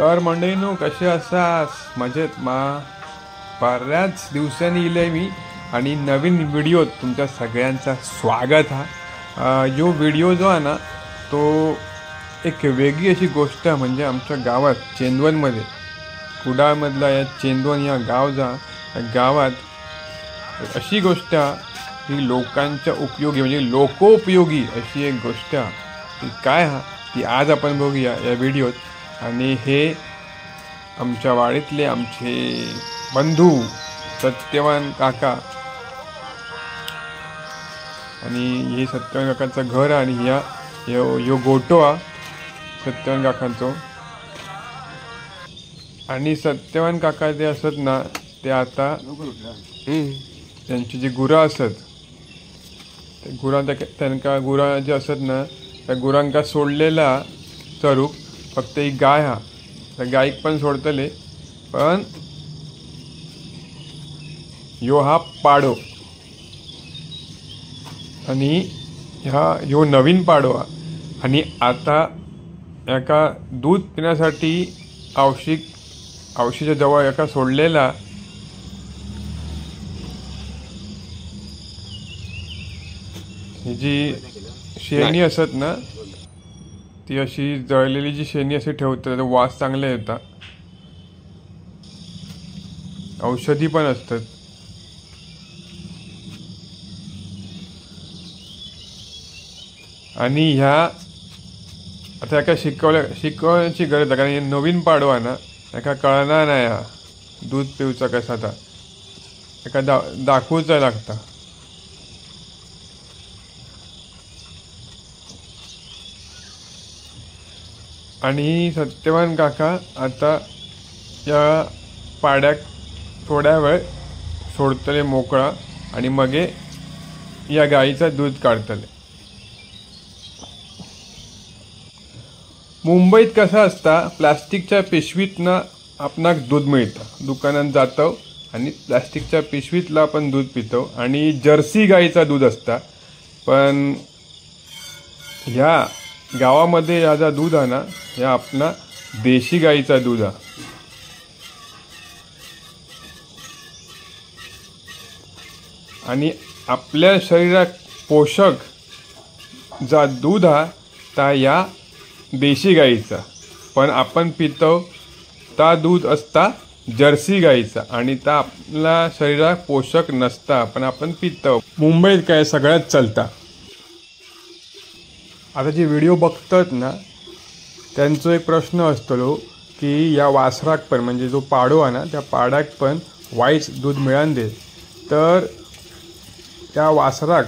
तर मंडळीनो कसे असास मजेत मा बऱ्याच दिवसांनी इले मी आणि नवीन व्हिडिओत तुमच्या सगळ्यांचा स्वागत हा जो व्हिडिओ जो आहे ना तो एक वेगळी अशी गोष्ट म्हणजे आमच्या गावात चेंदवनमध्ये कुडाळमधला या चेंदवन या गाव जा गावात अशी गोष्ट ही लोकांच्या उपयोगी म्हणजे लोकोपयोगी अशी एक गोष्ट ती काय हा ती आज आपण बघूया या व्हिडिओत। आणि हे आमच्या वाडीतले आमचे बंधू सत्यवान काका आणि हे सत्यवान काकांचं घर आणि यो गोटो हा सत्यवान काकांचो। आणि सत्यवान काका जे असत ना ते आता त्यांची जी गुरं असत ते त्यांना गुरा जे असत ना त्या गुरांका सोडलेला चरूक फक्त एक गाय हा त्या गायक पण सोडतले पण यो हा पाडो आणि यो नवीन पाडो हा। आणि आता एका दूध पिण्यासाठी औशीच्या जवळ एका सोडलेला ही जी शेणी असत ना ती अशी जळलेली जी शेणी अशी ठेवतात वास चांगला येतात औषधी पण असतात। आणि ह्या आता एका शिकवण्याची गरज आहे कारण हे नवीन पाडवा ना एका कळणार नाही हा दूध पिवचा कसा था एका दाखवूचा लागता। आणि सत्यवान काका आता या पाड्याक थोड्या वेळ सोडतले मोकळा आणि मगे या गाईचा दूध काढतले। मुंबईत कसं असता प्लास्टिकच्या पिशवीतनं आपणाक दूध मिळतं दुकानात जातो आणि प्लास्टिकच्या पिशवीतला आपण दूध पितो आणि जर्सी गाईचा दूध असता पण ह्या गावामध्ये याचा दूध आहे ना या आपला देशी गाईचा दूध आहे। आणि आपल्या शरीरात पोषक जा दूध हा ता या देशी गाईचा पण आपण पितो ता दूध असता जर्सी गाईचा आणि ता आपल्या शरीरात पोषक नसता पण आपण पितो। मुंबईत काय सगळ्यात चालता। आता जे व्हिडिओ बघतात ना त्यांचा एक प्रश्न असतो की या वासराक पण म्हणजे जो पाडो आहे ना त्या पाड्याक पण वाईच दूध मिळान दे तर त्या वासराक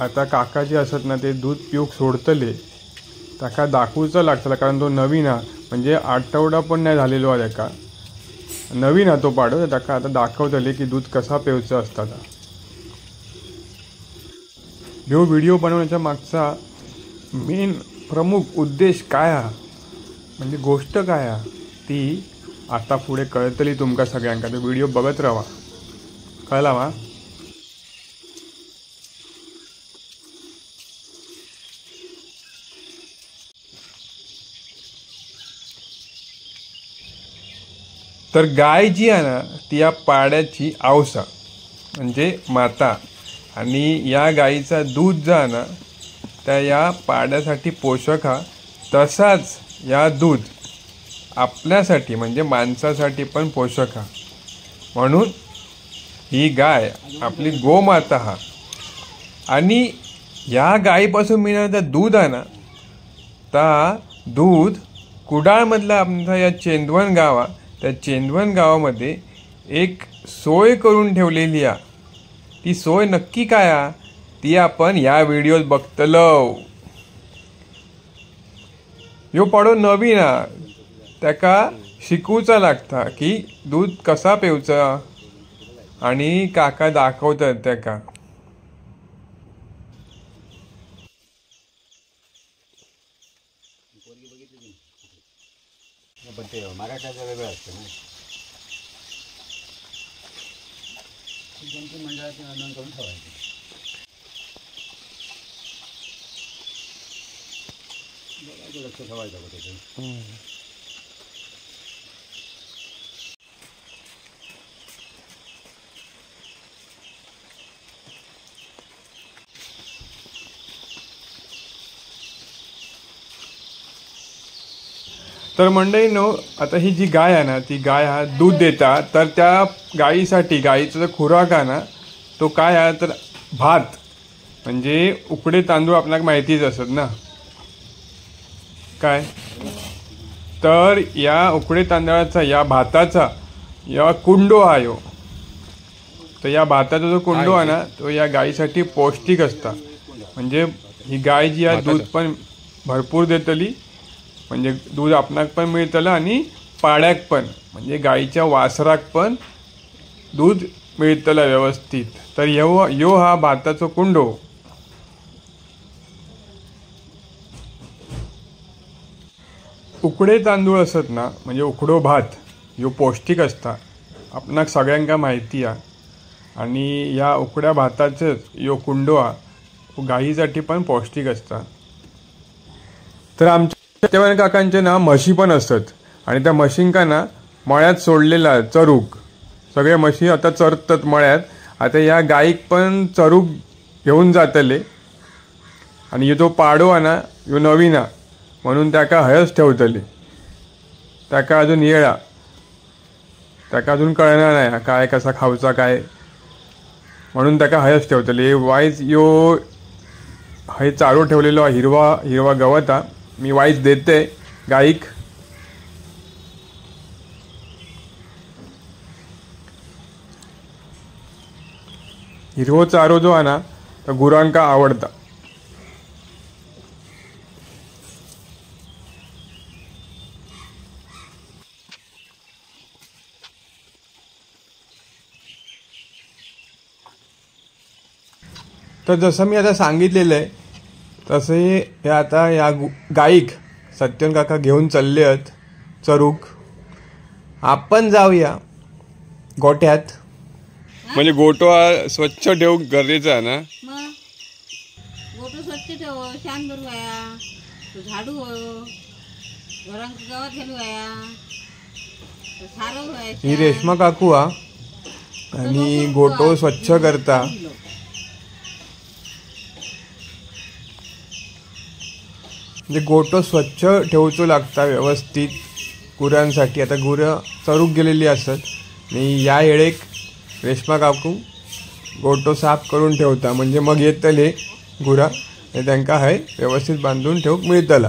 आता काका जे असत ना ते दूध पिऊक सोडतले त्याका दाखवूचं लागतं कारण तो नवीन हा म्हणजे आठवडा पण नाही झालेलो आहे त्याका नवीन हा तो पाडो त्याका आता दाखवतले की दूध कसा पिऊचं असता। ह्यो व्हिडिओ बनवण्याच्या मागचा मेन प्रमुख उद्देश काय हा म्हणजे गोष्ट काय हा ती आता पुढे कळतली तुमका सगळ्यांका तो व्हिडिओ बघत राहा कळला वा। तर गाय जी आहे ना ती या पाड्याची औसा म्हणजे माता आणि या गाईचा दूध जो आहे ना त्या या पाड्यासाठी पोषक हा तसाच या दूध आपल्यासाठी म्हणजे माणसासाठी पण पोषक हा म्हणून ही गाय आपली गोमाता हा। आणि या गायीपासून मिळणारा दूध आहे ना ता दूध कुडाळमधला आमचा या चेंदवन गाव त्या चेंदवन गावामध्ये एक सोय करून ठेवलेली आहे। ती सोय नक्की काय आहे ती आपण या व्हिडिओत बघतलो। यो पाडो नवीन हा त्याका शिकूचा लागता की दूध कसा पिऊचा आणि काका दाखवतात त्याका। मराठाचं वेगळं असतं ना त्यांची मंडळाची नोंदणी करून ठेवायची लक्ष ठेवायचं त्याचं तर मंडळींनो, आता ही जी गाय आहे ना, ती गाय हा दूध देता, तर त्या गायीसाठी गायीचा जो खुराक आहे ना, तो काय आहे तर भात, म्हणजे उकडे तांदूळ आपल्याला माहितीच असत ना काय. तर या उकडे तांदळाचा, या भाताचा, या कुंडो आहे यो, तर या भाताचा जो कुंडो आहे ना, तो या गायीसाठी पौष्टिक असता. म्हणजे ही गाय जी आहे दूध पण भरपूर देतली, म्हणजे दूध आपणाक पण मिळतलं आणि पाड्याक पण, म्हणजे गाईच्या वासराक पण दूध मिळतलं व्यवस्थित. तर यो हा भाताचो कुंडो. उकडे तांदूळ असत ना, म्हणजे उकडो भात, यो पौष्टिक असता, आपणाक सगळ्यांका माहिती आहे. आणि या उकड्या भाताचंच यो कुंडो हा गाईसाठी पण पौष्टिक असता. तर आमच्या सत्यवान काकांचे ना म्हशी पण असतात, आणि त्या म्हशींका ना मळ्यात सोडलेला चरूक, सगळे म्हशी आता चरतात मळ्यात. आता या गाईक पण चरूक घेऊन जातले, आणि जो पाडो आहे ना, यो नवीन हा, म्हणून त्याका हयच ठेवतले. त्याका अजून येळा, त्याका अजून कळणार नाही काय कसा खाऊचा काय, म्हणून त्याका हयच ठेवतले. वाईज यो हय चारो ठेवलेलो हिरवा हिरवा गवत हा, मी वाईज देते गाईक. हिरवो चारो जो आहे ना, तर गुरांका आवडता. तर जसं मी आता सांगितलेलं आहे, तसे हे आता या गाईक सत्यन काका घेऊन चालले आहेत चरूक. आपण जाऊया गोठ्यात. म्हणजे गोठो हा स्वच्छ ठेवून गरजेचं आहे ना. मग गोठो स्वच्छ ठेव, शान भरू आया, तो झाडू हो, घरांक गावात घालू आया, तो सारो व्हाया. ही रेश्मा काकू हा, आणि गोठो स्वच्छ करता. म्हणजे गोठो स्वच्छ ठेवचो लागता व्यवस्थित गुरांसाठी. आता गुरं चरूक गेलेली असत, आणि या येळेक रेश्मा काकू गोठो साफ करून ठेवता, म्हणजे मग येतले गुरा आणि त्यांका हाय व्यवस्थित बांधून ठेवूक मिळतला.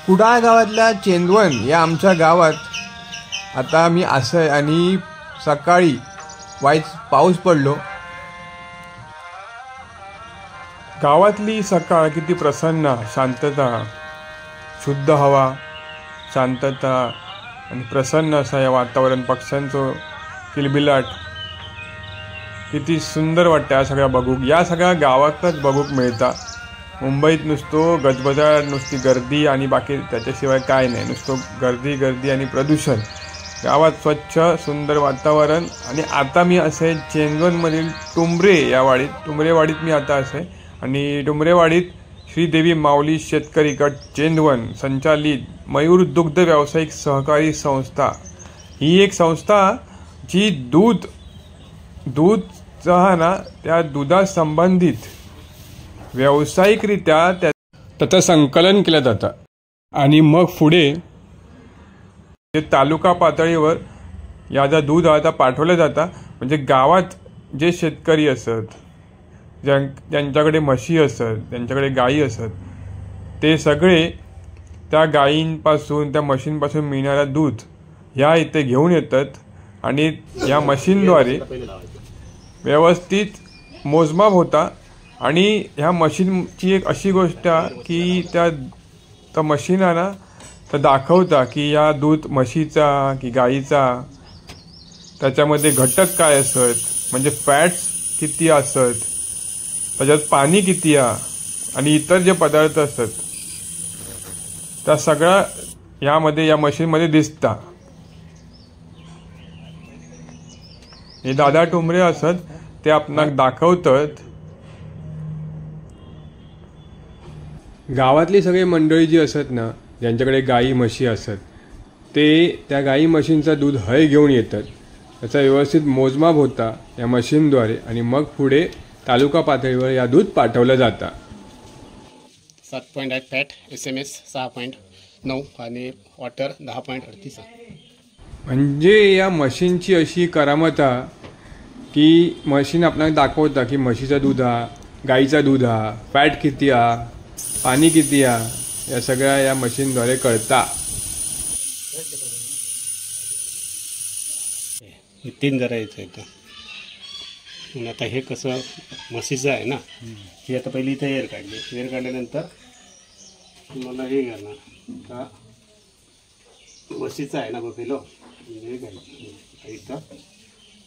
कुडाळ गावातल्या चेंदवण या आमच्या गावात आता मी असं, आणि सकाळी वाईच पाऊस पडलो. गावातली सकाळ किती प्रसन्न, शांतता, शुद्ध हवा, शांतता आणि प्रसन्न असं या वातावरण, पक्ष्यांचं किलबिलाट, किती सुंदर वाटतं या सगळ्या बघूक. या सगळ्या गावातच बघूक मिळता. मुंबईत नुसतो गजबजाट, नुसती गर्दी आणि बाकी त्याच्याशिवाय काय नाही, नुसतं गर्दी आणि प्रदूषण. गावात स्वच्छ सुंदर वातावरण. आणि आता मी असे चेंदवनमधील टुंबरे या वाडीत, टुंबरेवाडीत मी आता असे, आणि डुमरेवाडीत श्रीदेवी माऊली शेतकरी गट चेंदवण संचालित मयूर दुग्ध व्यावसायिक सहकारी संस्था ही एक संस्था जी दूध ना, त्या दुधासंबंधित व्यावसायिकरित्या त्याचं संकलन केलं जातं, आणि मग पुढे ते तालुका पातळीवर याचा दूध आता पाठवलं जातं. म्हणजे गावात जे शेतकरी असत, ज्यांच्याकडे म्हशी असत, त्यांच्याकडे गायी असत, ते सगळे त्या गायींपासून, त्या म्हशींपासून मिळणारा दूध ह्या इथे घेऊन येतात, आणि या मशीनद्वारे व्यवस्थित मोजमाप होता. आणि ह्या मशीनची एक अशी गोष्ट की त्या मशीनाना तर दाखवता की या दूध म्हशीचा की गाईचा, त्याच्यामध्ये घटक काय असत, म्हणजे फॅट्स किती असत, त्याच्यात पाणी किती आहे, आणि इतर जे पदार्थ असतात त्या सगळ्या यामध्ये या मशीनमध्ये दिसता. हे दादा टुंबरे असत, ते आपणाक दाखवतात. गावातली सगळी मंडळी जी असत ना, ज्यांच्याकडे गाई म्हशी असत, ते त्या गाई म्हशींचा दूध हय घेऊन येतात. त्याचा व्यवस्थित मोजमाप होता या मशीनद्वारे, आणि मग पुढे तालुका पातळीवर या दूध पाठवलं जातं. 7.8 फॅट, SMS 6.9 आणि वॉटर 10.38. म्हणजे या मशीनची अशी करामत हा की मशीन आपल्याला दाखवता की म्हशीचा दूध हा, गाईचा दूध हा, फॅट किती हा, पाणी किती हा, या सगळ्या या मशीनद्वारे कळता. हे 3 जरा यायचं इथं. आणि आता हे कसं म्हशीचं आहे ना, ही आता पहिली इथं एअर काढली. एअर काढल्यानंतर मला हे घालणार का म्हशीचं आहे ना बफेलो, म्हणजे हे घालणार इथं.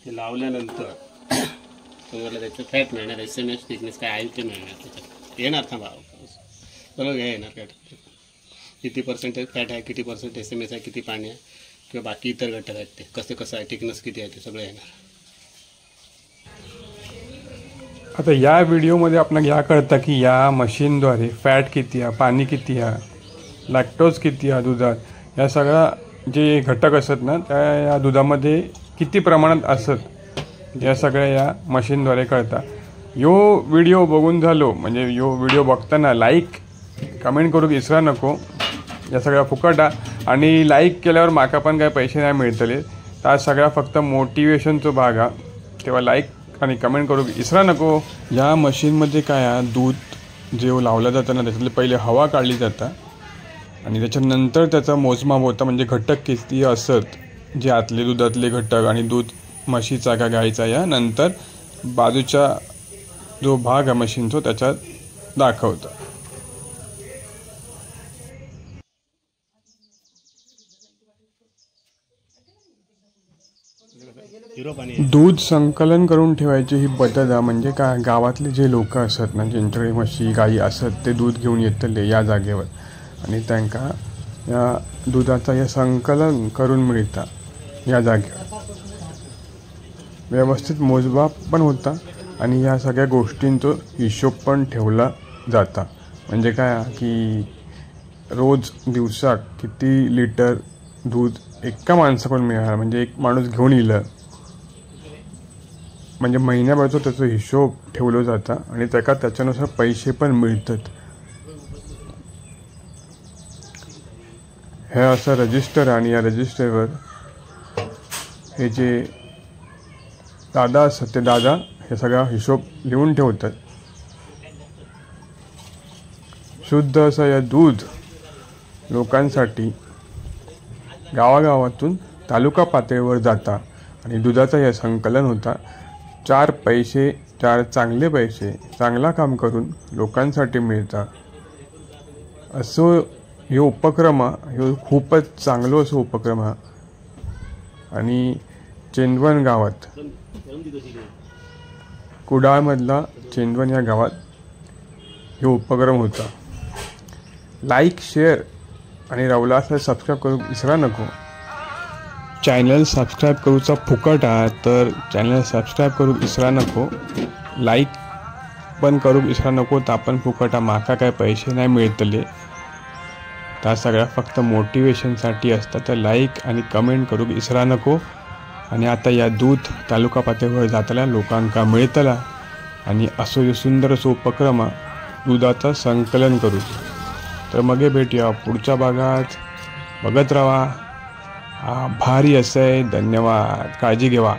ते लावल्यानंतर तुम्हाला त्याचं फॅट मिळणार, SMS थिकनेस काय आहे ते मिळणार. त्याच्यात येणार थांबा सगळं हे येणार फॅट, किती पर्सेंटेज फॅट आहे, किती पर्सेंट SMS आहे, किती पाणी आहे किंवा बाकी इतर घटक आहेत ते कसं आहे, थिकनेस किती आहे ते सगळं येणार. आता या व्हिडिओमध्ये आपल्याला या कळतं की या मशीनद्वारे फॅट किती आहे, पाणी किती आहे, लॅक्टोज किती आहे दुधात, या सगळ्या जे घटक असतात ना त्या या दुधामध्ये किती प्रमाणात असत या सगळ्या या मशीनद्वारे कळतात. यो व्हिडिओ बघून झालो म्हणजे यो व्हिडिओ बघताना लाईक कमेंट करू विसरा नको. या सगळ्या फुकट आणि लाईक केल्यावर माका पण काय पैसे नाही मिळतले. तर सगळा फक्त मोटिवेशनचा भाग हा, तेव्हा लाईक आणि कमेंट करू विसरा नको. या मशीनमध्ये काय दूध जे लावलं जातं ना त्याच्यातले पहिले हवा काढली जातं आणि त्याच्यानंतर त्याचा मोजमाप होता म्हणजे घटक किती असत जे आतले दुधातले घटक आणि दूध म्हशीचा का गाईचा या नंतर बाजूचा जो भाग आहे मशीनचा त्याच्यात दाखवतं. दूध संकलन करून ठेवायची ही पद्धत आहे. म्हणजे काय गावातले जे लोक असतात ना ज्यांच्याकडे म्हशी गाई असत ते दूध घेऊन येतले या जागेवर आणि त्यांना या दुधाचा हे संकलन करून मिळतं या जागेवर. व्यवस्थित मोजमाप पण होता आणि या सगळ्या गोष्टींचा हिशोब पण ठेवला जाता. म्हणजे काय की रोज दिवसात किती लिटर दूध एका माणसाकडून मिळालं म्हणजे एक माणूस घेऊन येईल म्हणजे महिन्याभरचा त्याचा हिशोब ठेवला जाता आणि त्याच्यानुसार पैसे पण मिळतात. हे असं रजिस्टर आणि या रजिस्टरवर हे जे दादा असतात ते दादा हे सगळा हिशोब लिहून ठेवतात. शुद्ध असं या दूध लोकांसाठी गावागावातून तालुका पातळीवर जाता आणि दुधाचं हे संकलन होता. 4 पैसे 4 चांगले पैसे चांगला काम करून लोकांसाठी मिळतात. असं हे उपक्रम हे खूपच चांगलं असं उपक्रम हा आणि चेंदवन गावात कुडाळमधला चेंदवन या गावात हे उपक्रम होता. लाईक शेअर आणि रवला असं सबस्क्राईब करू विसरा नको. चॅनल सबस्क्राईब करूचा फुकट आहे तर चॅनल सबस्क्राईब करू विसरा नको. लाईक पण करू विसरा नको. तर आपण फुकट माका काय पैसे नाही मिळतले. त्या सगळ्या फक्त मोटिवेशनसाठी असतात. तर लाईक आणि कमेंट करू विसरा नको. आणि आता या दूध तालुका पातळीवर जाताना लोकांका मिळतला आणि असं सुंदर असं उपक्रम दुधाचं संकलन करू. तर मग भेटूया पुढच्या भागात. बघत राहा. भारी असं आहे. धन्यवाद. काळजी घेवा.